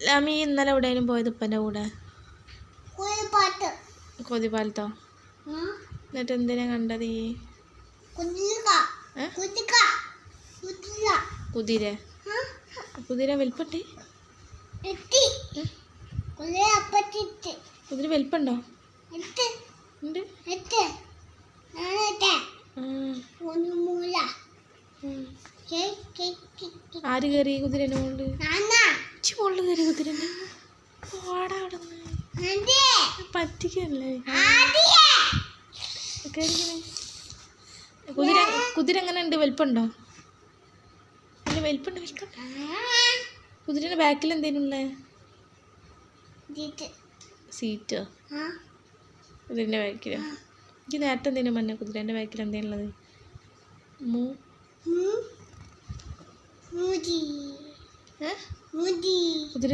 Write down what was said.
ലാമി ഇന്നലെ എവിടെയും പോയത് ഉപ്പൻ്റെ കൂടെ? കൊതിപാലത്തോ? എന്നിട്ട് എന്തിനാ കണ്ടത് ഈ കുതിര? കുതിര വലിപ്പുണ്ട്? കുതിര വലിപ്പുണ്ടോ? ഉണ്ട്. ആര് കയറി കുതിരേൻ്റെ മുകളിൽ? മുകളിൽ കയറി കുതിരൻ്റെ ഓടാ അവിടെ നിന്ന് പറ്റിക്കല്ലേ കയറിക്കണേ. കുതിര എങ്ങനെ ഉണ്ട്? വലിപ്പുണ്ടോ? അല്ല വലിപ്പുണ്ട്. കുതിരയുടെ ബാക്കിൽ എന്തേലും ഉള്ളേ? സീറ്റോ? കുതിരൻ്റെ ബാക്കിലോ? എനിക്ക് നേരത്തെ എന്തേലും പറഞ്ഞ കുതിരൻ്റെ ബാക്കിൽ എന്തേലും ഉള്ളത്? കുതിര